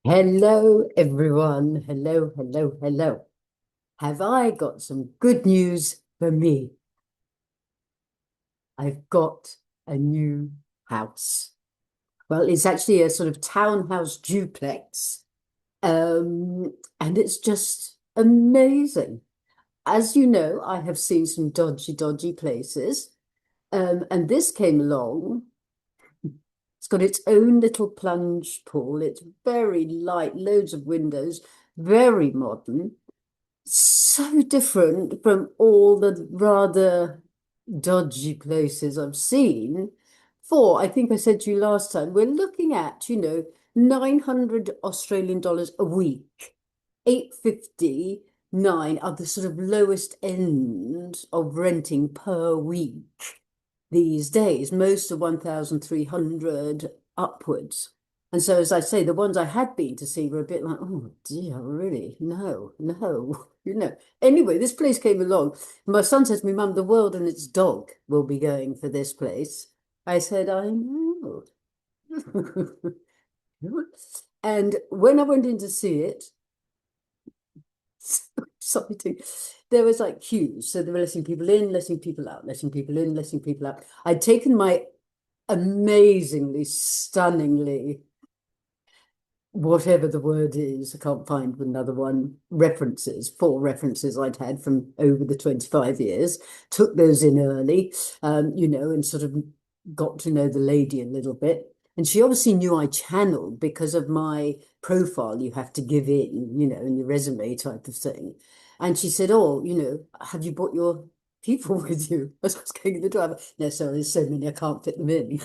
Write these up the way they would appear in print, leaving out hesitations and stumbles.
Hello, everyone. Hello, hello, hello. Have I got some good news for me? I've got a new house. Well, it's actually a sort of townhouse duplex, and it's just amazing. As you know, I have seen some dodgy places, and this came along. It's got its own little plunge pool. It's very light, loads of windows, very modern. So different from all the rather dodgy places I've seen. For, I think I said to you last time, we're looking at, 900 Australian dollars a week. 859 are the sort of lowest end of renting per week these days. Most are 1,300 upwards. And so, as I say, the ones I had been to see were a bit like, oh dear, really? No, no, Anyway, this place came along. My son said to me, Mum, the world and its dog will be going for this place. I said, I know. And when I went in to see it, so exciting. There was like queues. So they were letting people in, letting people out, letting people in, letting people out. I'd taken my amazingly, stunningly, whatever the word is, I can't find another one, four references I'd had from over the 25 years, took those in early, and sort of got to know the lady a little bit. And she obviously knew I channeled because of my profile you have to give in your resume type of thing. And she said, oh, have you brought your people with you? As I was going in the driver. No, sorry, there's so many, I can't fit them in.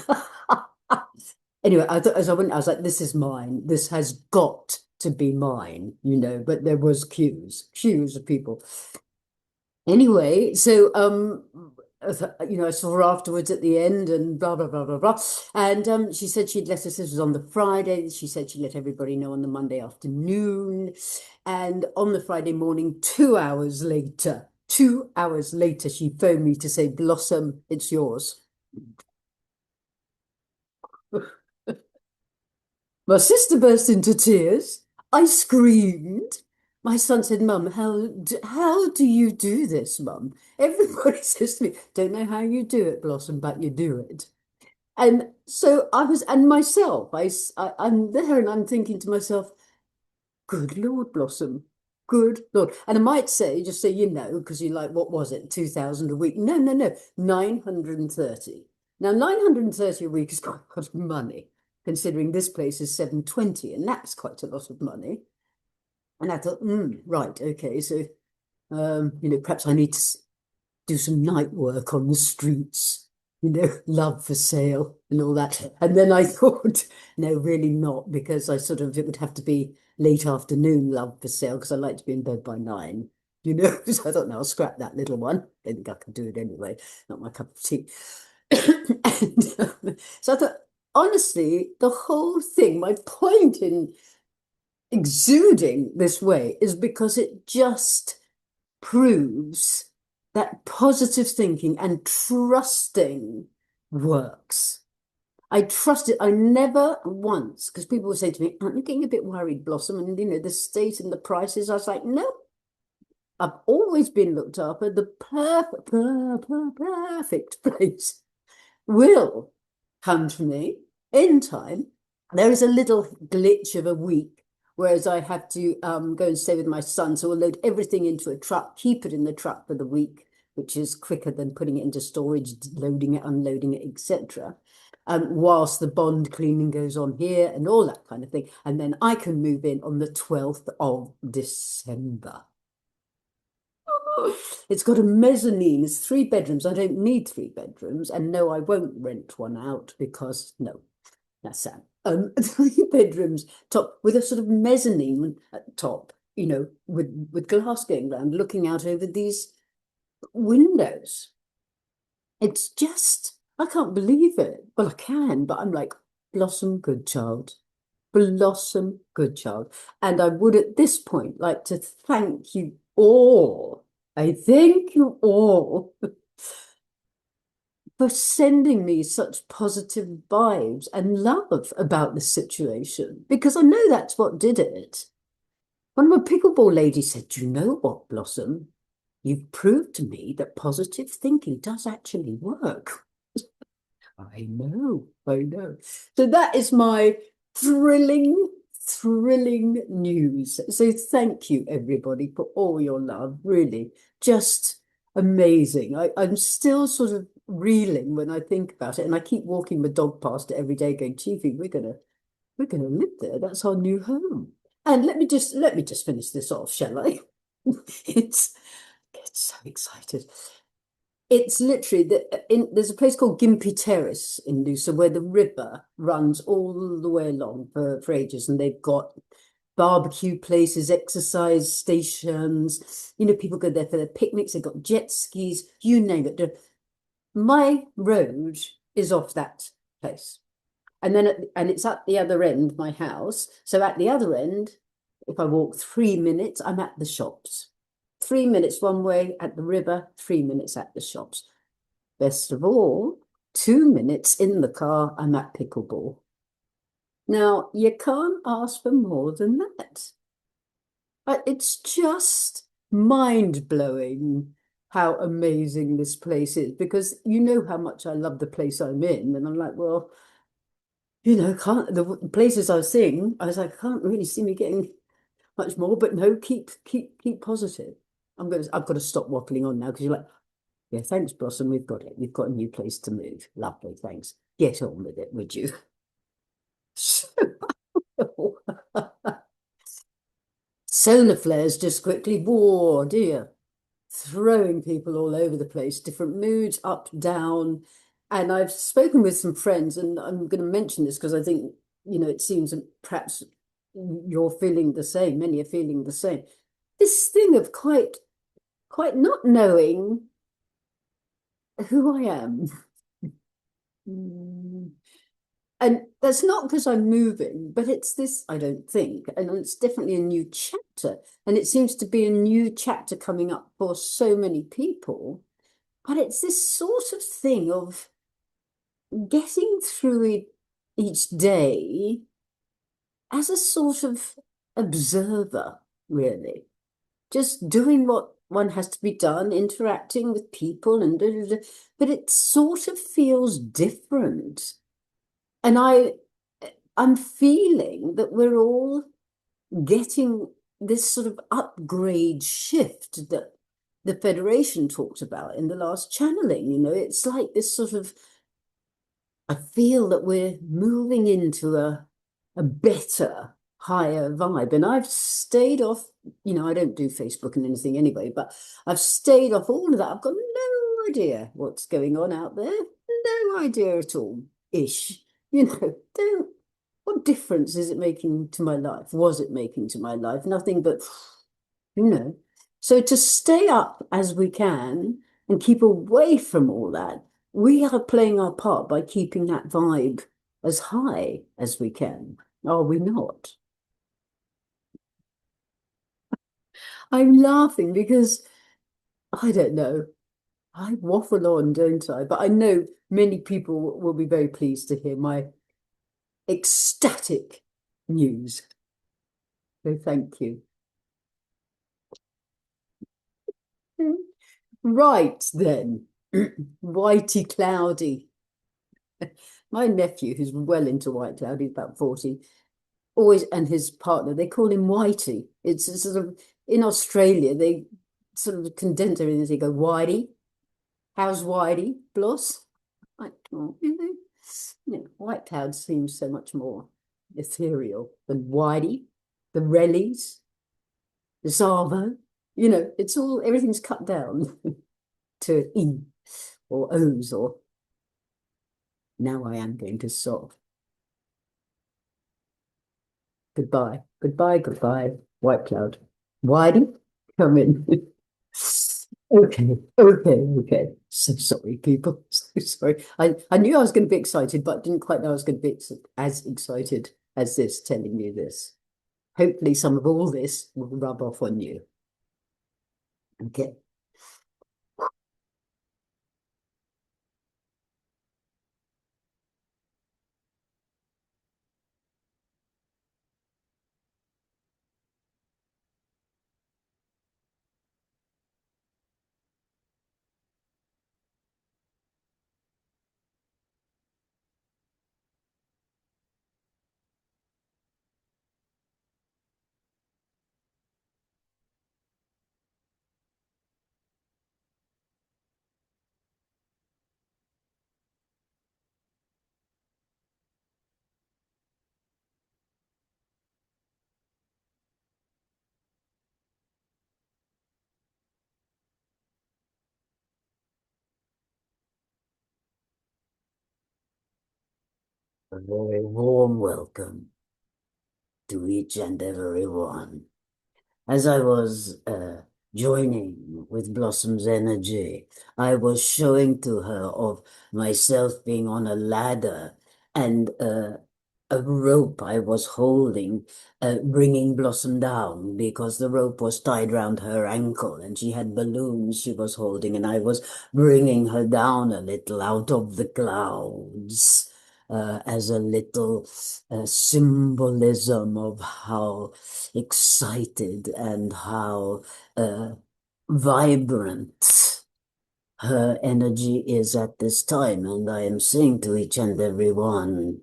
Anyway, I thought as I went, I was like, this is mine. This has got to be mine. But there was queues of people. Anyway, so I saw her afterwards at the end and blah blah blah blah blah. And she said she'd let us, this was on the Friday. She said she'd let everybody know on the Monday afternoon. And on the Friday morning, 2 hours later, she phoned me to say, Blossom, it's yours. My sister burst into tears. I screamed. My son said, Mum, how do you do this, Mum? Everybody says to me, don't know how you do it, Blossom, but you do it. And so I was, and myself, I'm there and I'm thinking to myself, good Lord, Blossom, good Lord. And I might say, just so you know, because you're like, what was it, 2,000 a week? No, no, no, 930. Now, 930 a week is quite a lot of money, considering this place is 720, and that's quite a lot of money. And I thought, right, okay, so, perhaps I need to do some night work on the streets, love for sale and all that. And then I thought, no, really not, because it would have to be late afternoon love for sale, because I like to be in bed by 9. So I thought, no, I'll scrap that little one. I think I could do it anyway. Not my cup of tea. So I thought, honestly, the whole thing, my point in exuding this way is because it just proves that positive thinking and trusting works. I trust it. I never once, because people would say to me, aren't you getting a bit worried, Blossom? And, the state and the prices. I was like, no, I've always been looked after. The perfect place will come to me in time. There is a little glitch of a week, whereas I have to go and stay with my son. So we'll load everything into a truck, keep it in the truck for the week, which is quicker than putting it into storage, loading it, unloading it, etc. Whilst the bond cleaning goes on here and all that kind of thing. And then I can move in on the 12th of December. It's got a mezzanine. It's 3 bedrooms. I don't need 3 bedrooms. And no, I won't rent one out because no, that's sad. 3 bedrooms top with a sort of mezzanine at top, with glass going round, looking out over these windows. It's just, I can't believe it. Well, I can, but I'm like, blossom, good child. Blossom, good child. And I would at this point like to thank you all. I thank you all for sending me such positive vibes and love about the situation, because I know that's what did it. One of my pickleball ladies said, "Do you know what, Blossom? You've proved to me that positive thinking does actually work." I know, I know. So that is my thrilling, thrilling news. So thank you, everybody, for all your love. Really, just amazing. I'm still sort of reeling when I think about it, and I keep walking the dog past it every day, going, "Chiefy, we're gonna live there. That's our new home." And let me just finish this off, shall I? It's get so excited. It's literally there's a place called Gympie Terrace in Noosa where the river runs all the way along for ages, and they've got barbecue places, exercise stations. People go there for their picnics. They've got jet skis, you name it. My road is off that place, and and it's at the other end, my house. So at the other end, if I walk 3 minutes, I'm at the shops. 3 minutes one way at the river, 3 minutes at the shops. Best of all, 2 minutes in the car, I'm at pickleball. Now, you can't ask for more than that. It's just mind-blowing how amazing this place is, because you know how much I love the place I'm in. And I'm like, well, can't the places I was seeing, I was like, I can't really see me getting much more, but no, keep positive. I've got to stop waffling on now, because you're like, yeah, thanks, Blossom. We've got it. We've got a new place to move. Lovely, thanks. Get on with it, would you? Solar flares just quickly. Whoa, dear. Throwing people all over the place, different moods, up, down. And I've spoken with some friends, and I'm going to mention this because I think, it seems perhaps you're feeling the same. Many are feeling the same. This thing of quite not knowing who I am. And that's not because I'm moving, but it's this, I don't think, and it's definitely a new chapter. And it seems to be a new chapter coming up for so many people. But it's this sort of thing of getting through it each day as a sort of observer, really. Just doing what one has to be done, interacting with people and but it sort of feels different. And I'm feeling that we're all getting this sort of upgrade shift that the Federation talked about in the last channeling. It's like this sort of, I feel that we're moving into a better, higher vibe. And I've stayed off, I don't do Facebook and anything anyway, but I've stayed off all of that. I've got no idea what's going on out there. No idea at all, ish. Don't, what difference is it making to my life? Was it making to my life? Nothing but, you know. So to stay up as we can and keep away from all that, we are playing our part by keeping that vibe as high as we can. Are we not? I'm laughing because I don't know. I waffle on, don't I? But I know many people will be very pleased to hear my ecstatic news. So thank you. Right then, Whitey Cloudy. My nephew, who's well into White Cloud, he's about 40, always, and his partner, they call him Whitey. It's sort of, in Australia, they sort of condense everything. They go, Whitey, how's Whitey, Bloss? Like, oh, White Cloud seems so much more ethereal than Whitey, the Rellies, the Zavo. It's all, everything's cut down to E or O's or, now I am going to stop. Goodbye, goodbye, goodbye, White Cloud. Whitey, come in. Okay, okay. So sorry, people. So sorry. I knew I was going to be excited, but didn't quite know I was going to be as excited as this, telling you this. Hopefully some of all this will rub off on you. Okay. A very warm welcome to each and every one. As I was joining with Blossom's energy, I was showing to her of myself being on a ladder and a rope I was holding, bringing Blossom down because the rope was tied round her ankle and she had balloons she was holding, and I was bringing her down a little out of the clouds. As a little symbolism of how excited and how uh, vibrant her energy is at this time. And I am saying to each and every one,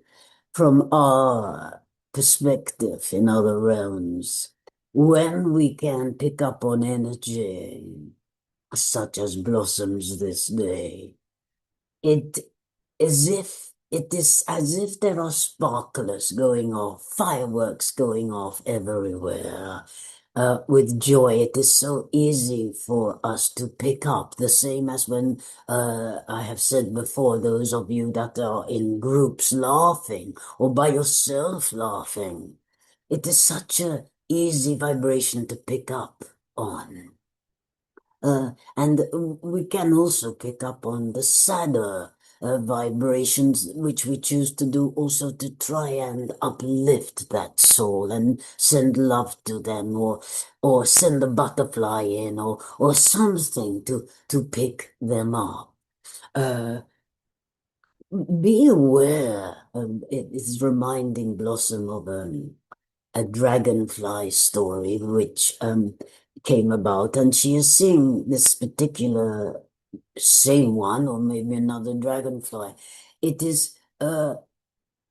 from our perspective in other realms, when we can pick up on energy such as blossoms this day, it is as if there are sparklers going off, fireworks going off everywhere. With joy, it is so easy for us to pick up, the same as when I have said before, those of you that are in groups laughing or by yourself laughing. It is such a easy vibration to pick up on. And we can also pick up on the sadder vibrations, which we choose to do also to try and uplift that soul and send love to them, or send a butterfly in, or something to pick them up. Uh, be aware. It is reminding Blossom of a dragonfly story which came about, and she is seeing this particular same one, or maybe another dragonfly. It is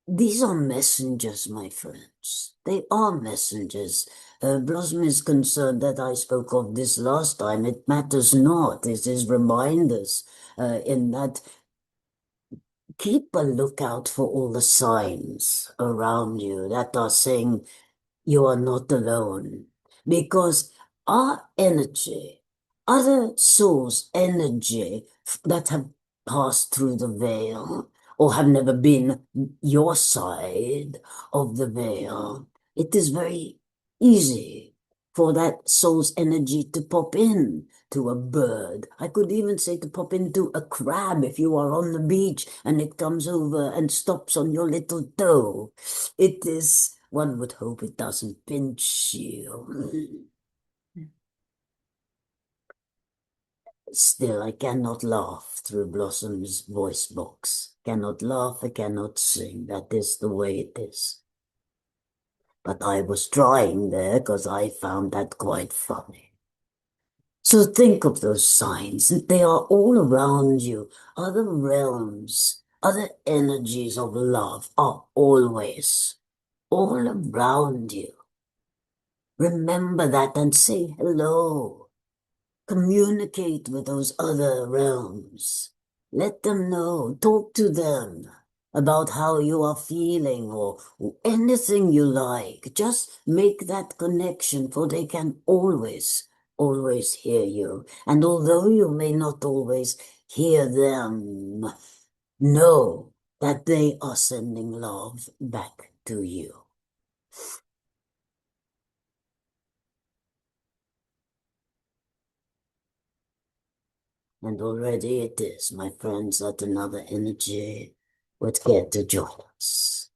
these are messengers, my friends. They are messengers. Blossom is concerned that I spoke of this last time. It matters not. It is reminders in that keep a lookout for all the signs around you that are saying you are not alone, because our energy, other souls' energy that have passed through the veil or have never been your side of the veil, it is very easy for that soul's energy to pop in to a bird. I could even say to pop into a crab if you are on the beach and it comes over and stops on your little toe. It is, one would hope it doesn't pinch you. Still, I cannot laugh through Blossom's voice box. Cannot laugh, I cannot sing. That is the way it is. But I was trying there because I found that quite funny. So think of those signs. They are all around you. Other realms, other energies of love are always all around you. Remember that and say hello. Communicate with those other realms. Let them know. Talk to them about how you are feeling or anything you like. Just make that connection, for they can always hear you. And although you may not always hear them, know that they are sending love back to you. And already it is, my friends, that another energy would care to join us.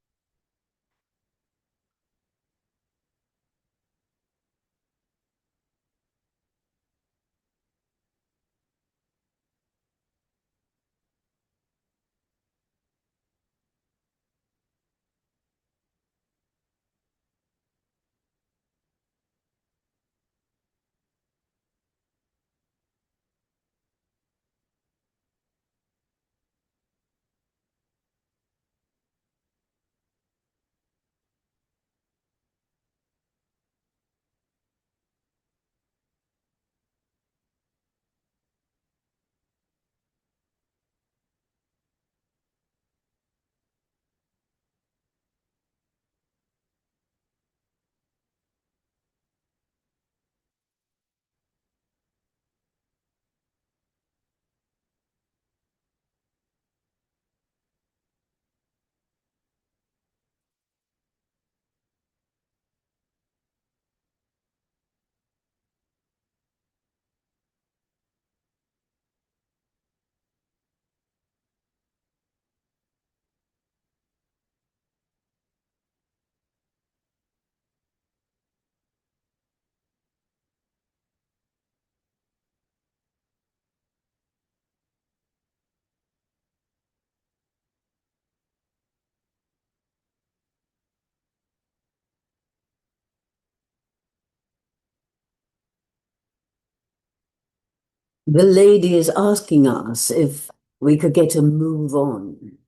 The lady is asking us if we could get a move on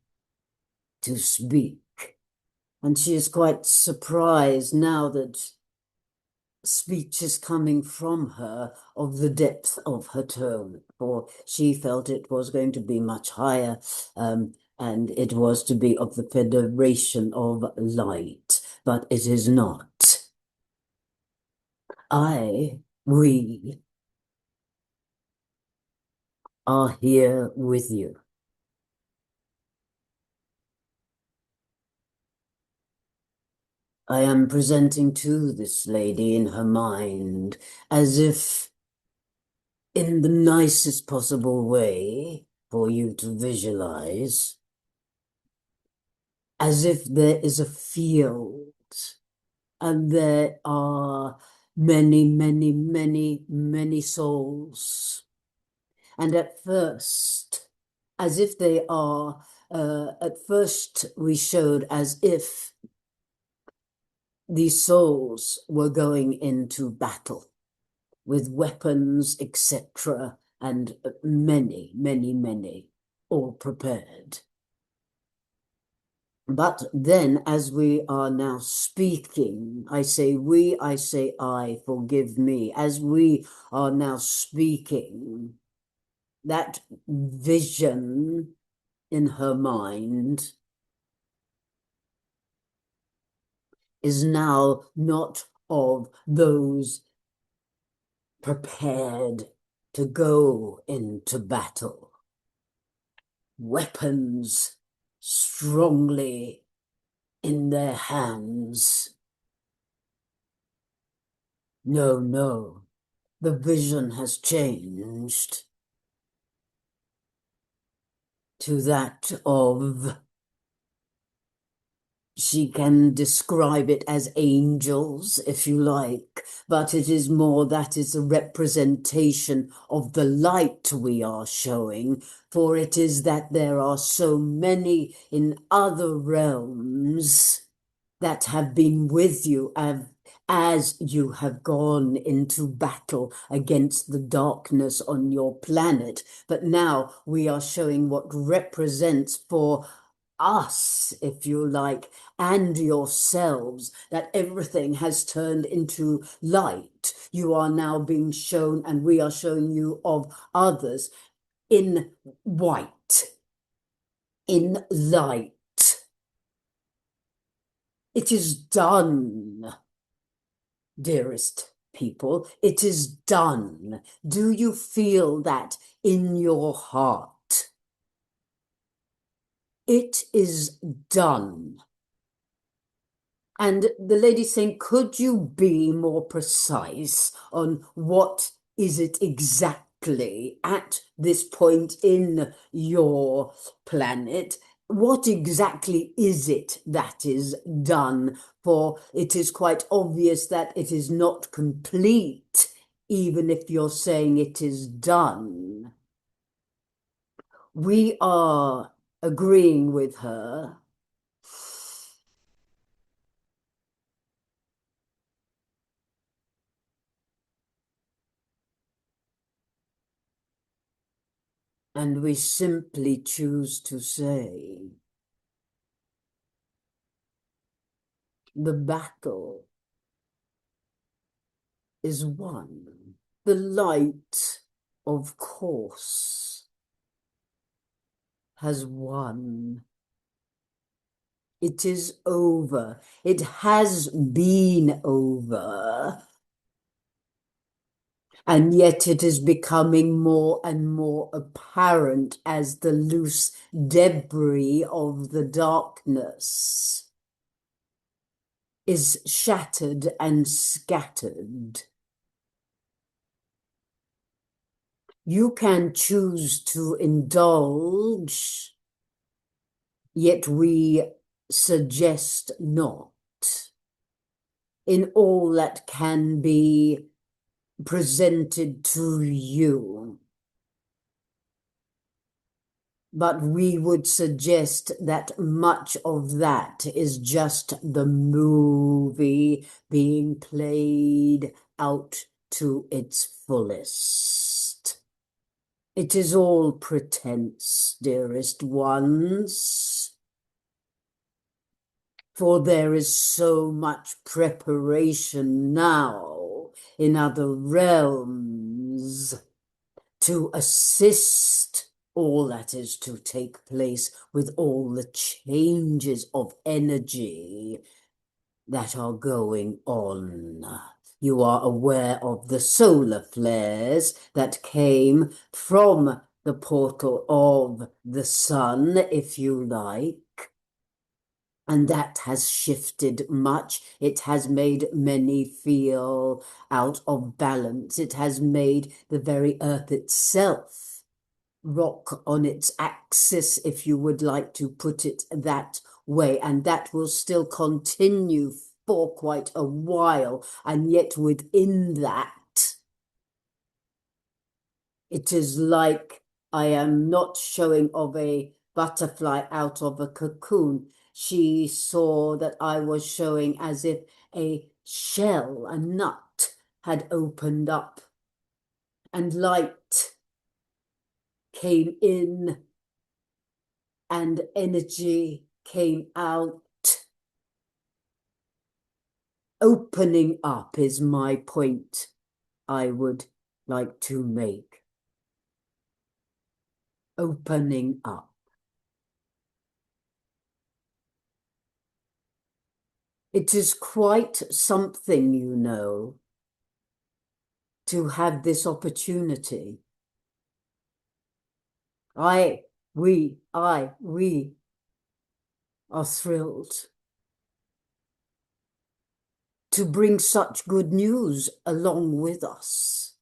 to speak. And she is quite surprised now that speech is coming from her of the depth of her tone, for she felt it was going to be much higher, and it was to be of the Federation of Light, but it is not. We are here with you. I am presenting to this lady in her mind as if in the nicest possible way for you to visualize, as if there is a field and there are many, many, many, many souls. And at first, as if they are, at first we showed as if these souls were going into battle with weapons, etc., and many, many, many, all prepared. But then, as we are now speaking, I say we, I say I, forgive me. As we are now speaking, that vision in her mind is now not of those prepared to go into battle. Weapons strongly in their hands. No, no, the vision has changed to that of, she can describe it as angels, if you like, but it is more that is a representation of the light we are showing, for it is that there are so many in other realms that have been with you as you have gone into battle against the darkness on your planet. But now we are showing what represents for us, if you like, and yourselves, that everything has turned into light. You are now being shown, and we are showing you of others in white, in light. It is done, dearest people. It is done. Do you feel that in your heart? It is done. And the lady saying, could you be more precise on what is it exactly at this point in your planet? What exactly is it that is done? For it is quite obvious that it is not complete, even if you're saying it is done. We are agreeing with her. And we simply choose to say, the battle is won. The light, of course, has won. It is over. It has been over. And yet it is becoming more and more apparent as the loose debris of the darkness is shattered and scattered. You can choose to indulge, yet we suggest not, in all that can be presented to you. But we would suggest that much of that is just the movie being played out to its fullest. It is all pretense, dearest ones, for there is so much preparation now in other realms to assist all that is to take place with all the changes of energy that are going on. You are aware of the solar flares that came from the portal of the sun, if you like. And that has shifted much. It has made many feel out of balance. It has made the very earth itself rock on its axis, if you would like to put it that way. And that will still continue for quite a while. And yet within that, it is like I am not showing of a butterfly out of a cocoon. She saw that I was showing as if a shell, a nut, had opened up and light came in and energy came out. Opening up is my point I would like to make. Opening up. It is quite something, you know, to have this opportunity. We are thrilled to bring such good news along with us.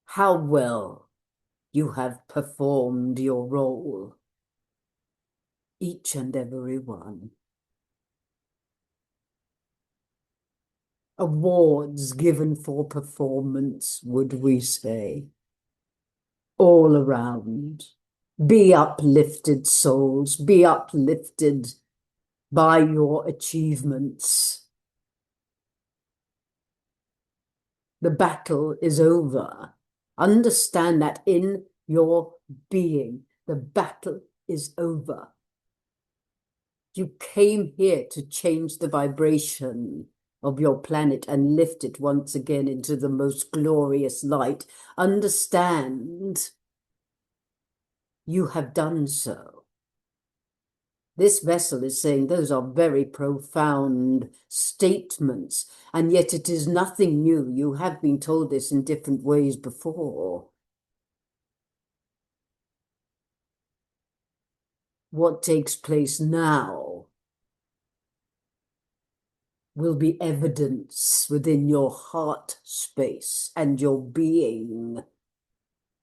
How well you have performed your role, each and every one. Awards given for performance, would we say, all around. Be uplifted, souls, be uplifted by your achievements. The battle is over. Understand that in your being, the battle is over. You came here to change the vibration of your planet and lift it once again into the most glorious light. Understand, you have done so. This vessel is saying those are very profound statements, and yet it is nothing new. You have been told this in different ways before. What takes place now will be evidence within your heart space and your being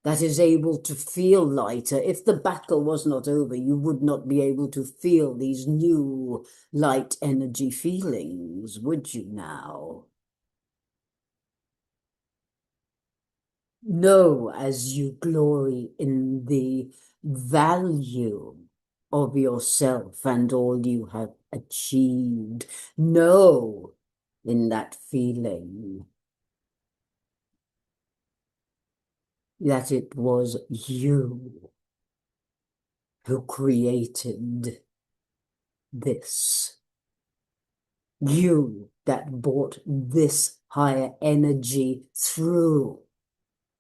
that is able to feel lighter. If the battle was not over, you would not be able to feel these new light energy feelings, would you now? Know as you glory in the value of yourself and all you have achieved. Know in that feeling that it was you who created this. You that brought this higher energy through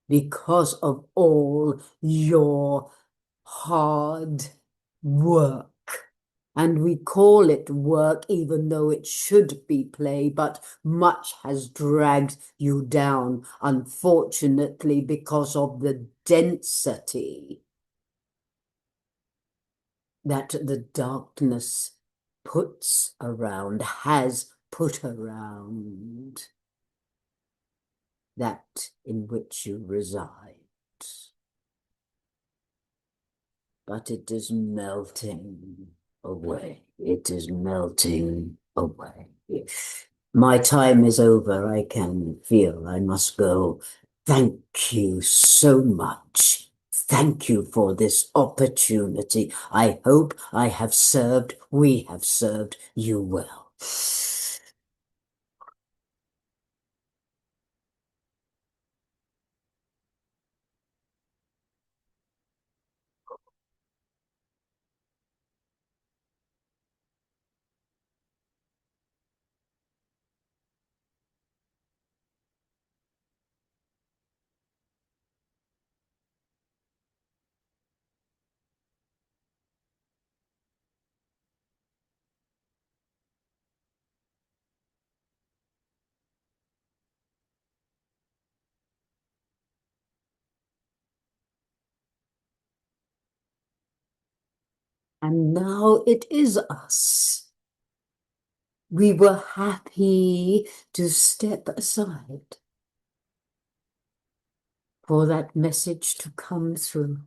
because of all your hard work. And we call it work, even though it should be play, but much has dragged you down, unfortunately, because of the density that the darkness puts around, has put around that in which you reside. But it is melting away. It is melting away. My time is over. I can feel I must go. Thank you so much. Thank you for this opportunity. I hope I have served, we have served you well. And now it is us. We were happy to step aside for that message to come through.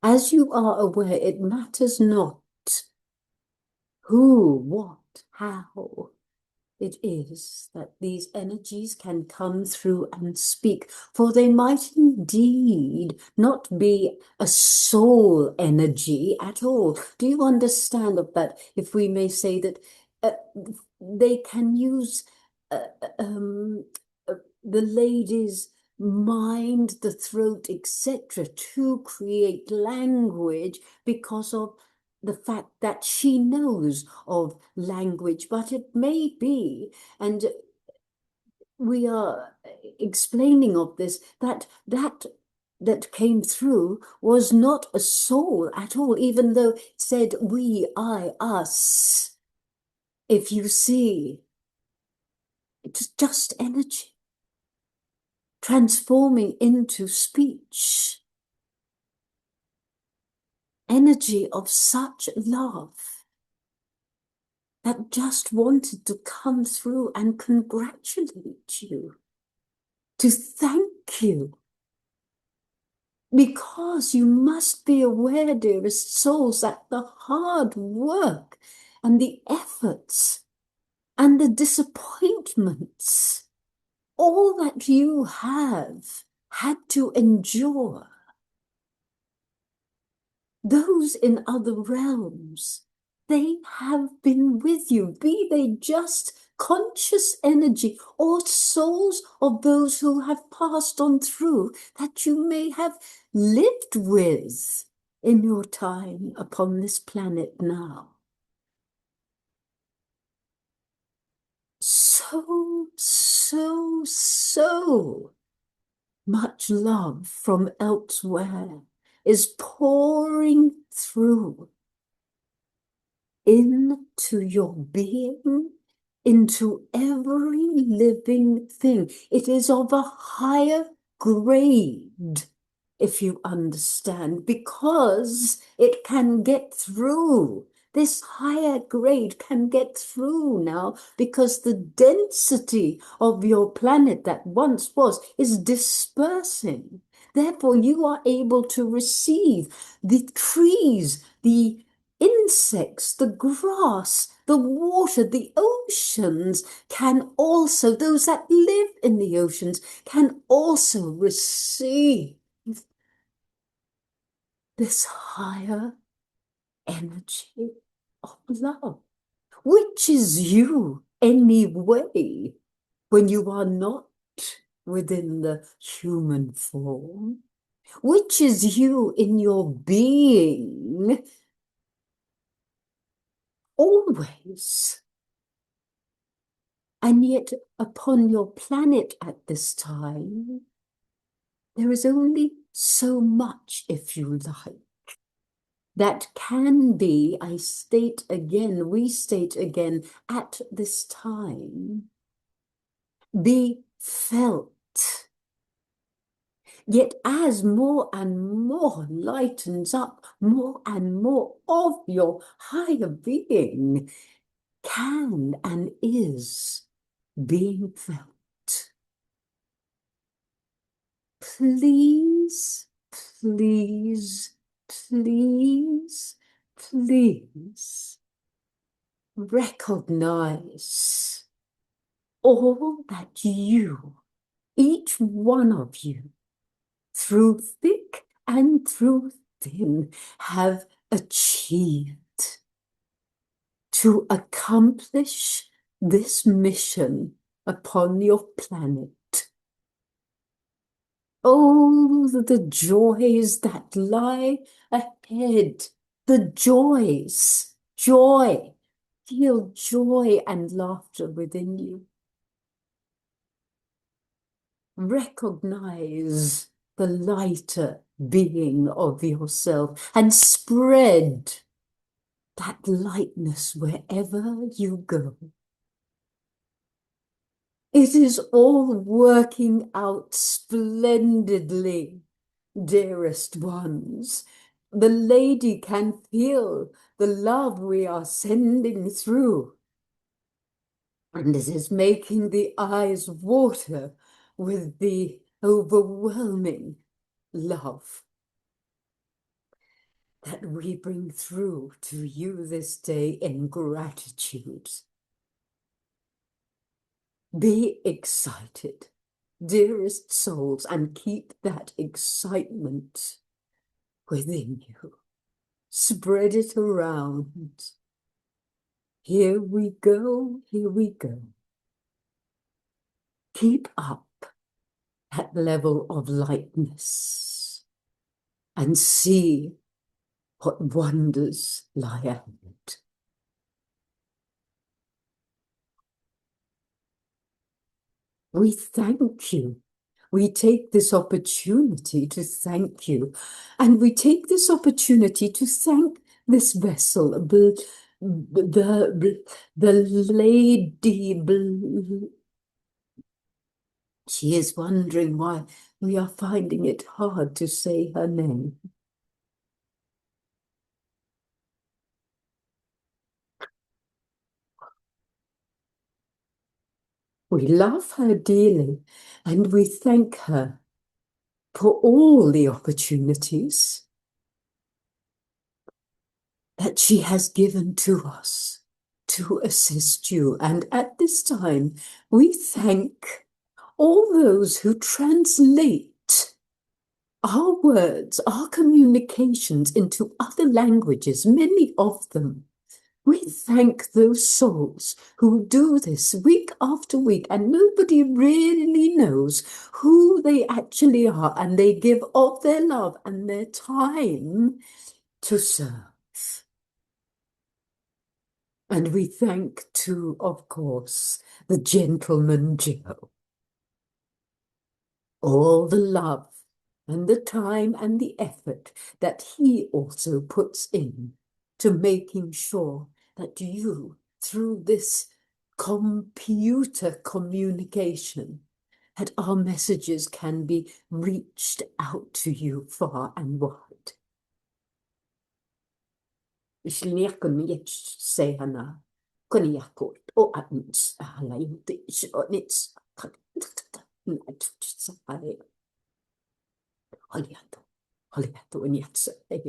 As you are aware, it matters not who, what, how it is that these energies can come through and speak, for they might indeed not be a soul energy at all. Do you understand of that? If we may say that uh, they can use uh, um, the lady's mind, the throat, etc., to create language because of the fact that she knows of language, but it may be, and we are explaining of this, that came through was not a soul at all, even though it said we, I, us. If you see, it's just energy transforming into speech, energy of such love that just wanted to come through and congratulate you, to thank you. Because you must be aware, dearest souls, that the hard work and the efforts and the disappointments, all that you have had to endure, those in other realms, they have been with you, be they just conscious energy or souls of those who have passed on through that you may have lived with in your time upon this planet now. So much love from elsewhere is pouring through into your being, into every living thing. It is of a higher grade, if you understand, because it can get through. This higher grade can get through now because the density of your planet that once was is dispersing. Therefore, you are able to receive the trees, the insects, the grass, the water, the oceans can also, those that live in the oceans can also receive this higher energy of love, which is you anyway, when you are not within the human form, which is you in your being always. And yet upon your planet at this time, there is only so much, if you like, that can be, I state again, we state again, at this time, be felt. Yet as more and more lightens up, more and more of your higher being can and is being felt. Please, please, please, please recognize all that you, each one of you, through thick and through thin, have achieved to accomplish this mission upon your planet. Oh, the joys that lie ahead, the joys, joy. Feel joy and laughter within you. Recognize the lighter being of yourself and spread that lightness wherever you go. It is all working out splendidly, dearest ones. The lady can feel the love we are sending through. And it is making the eyes water with the overwhelming love that we bring through to you this day in gratitude. Be excited, dearest souls, and keep that excitement within you. Spread it around. Here we go, here we go. Keep up that level of lightness and see what wonders lie ahead. We thank you. We take this opportunity to thank you. And we take this opportunity to thank this vessel, the lady. She is wondering why we are finding it hard to say her name. We love her dearly, and we thank her for all the opportunities that she has given to us to assist you. And at this time, we thank all those who translate our words, our communications into other languages, many of them. We thank those souls who do this week after week, and nobody really knows who they actually are, and they give of their love and their time to serve. And we thank too, of course, the gentleman Joe. All the love and the time and the effort that he also puts in to making sure that you, through this computer communication, that our messages can be reached out to you far and wide. Say hana, koniako, o atns, halainti, nits, Haliato, Haliato, and yet say, I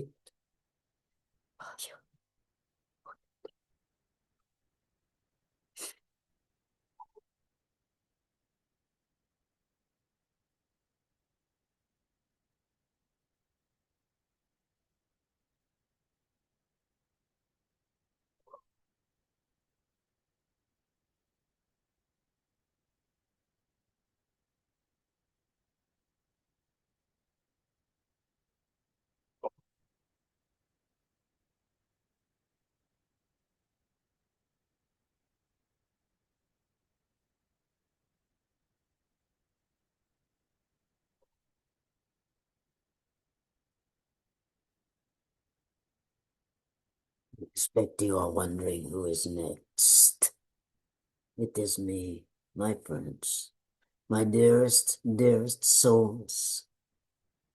expect you are wondering who is next. It is me, my friends, my dearest, dearest souls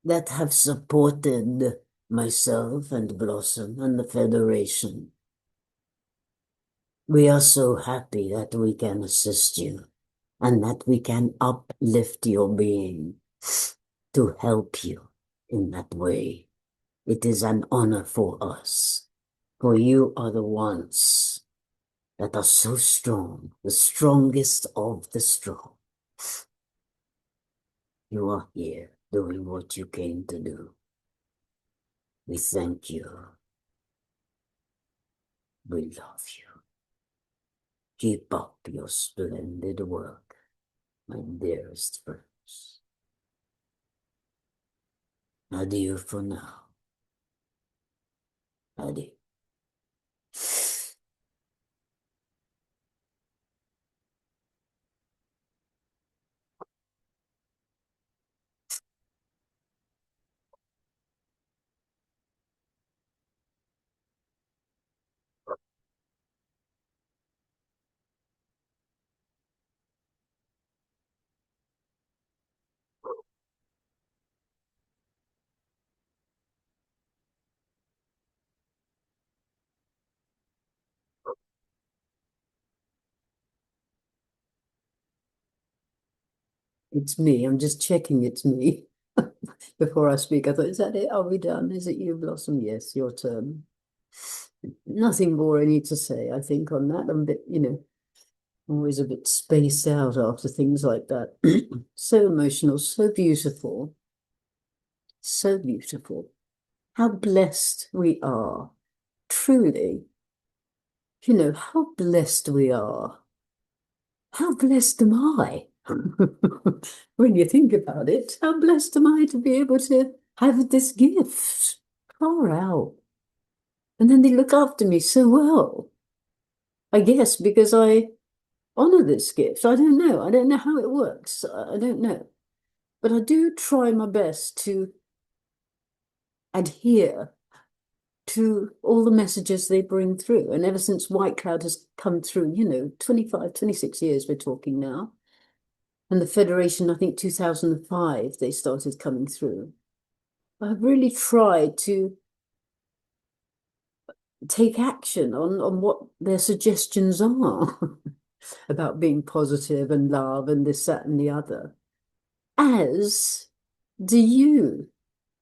that have supported myself and Blossom and the Federation. We are so happy that we can assist you and that we can uplift your being to help you in that way. It is an honor for us, for you are the ones that are so strong, the strongest of the strong. You are here doing what you came to do. We thank you. We love you. Keep up your splendid work, my dearest friends. Adieu for now. Adieu. It's me. I'm just checking it's me before I speak. I thought, is that it? Are we done? Is it you, Blossom? Yes, your turn. Nothing more I need to say, I think, on that. I'm a bit, always a bit spaced out after things like that. So emotional, so beautiful, so beautiful. How blessed we are, truly. How blessed we are. How blessed am I? When you think about it, how blessed am I to be able to have this gift? Far out. And then they look after me so well. I guess because I honor this gift. I don't know. I don't know how it works. I don't know. But I do try my best to adhere to all the messages they bring through. And ever since White Cloud has come through, 25, 26 years we're talking now. And the Federation, I think 2005, they started coming through. I've really tried to take action on what their suggestions are about being positive and love and this, that, and the other. As do you.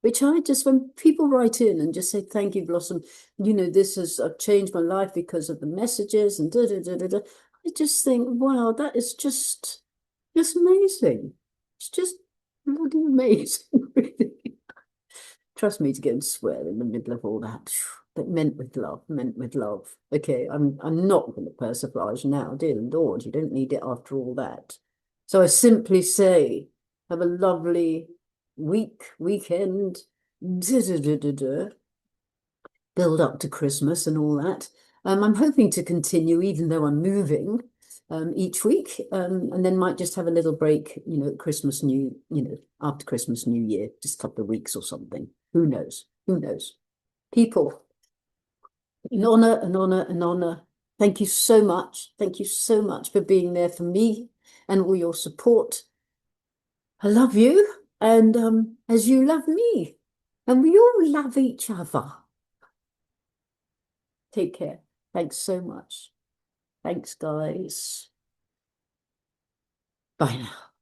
Which when people write in and just say, thank you, Blossom, this has I've changed my life because of the messages and da da da da da. I just think, wow, that is just amazing. It's just bloody amazing, really. Trust me to go and swear in the middle of all that. But meant with love, meant with love. Okay, I'm not going to persiflage now, dear Lord. You don't need it after all that. So I simply say, have a lovely weekend, build up to Christmas and all that. I'm hoping to continue, even though I'm moving each week, and then might just have a little break, Christmas, after Christmas, New Year, just a couple of weeks or something. Who knows? Who knows? People, an honor, an honor, an honor. Thank you so much. Thank you so much for being there for me and all your support. I love you, and as you love me, and we all love each other. Take care. Thanks so much. Thanks, guys. Bye now.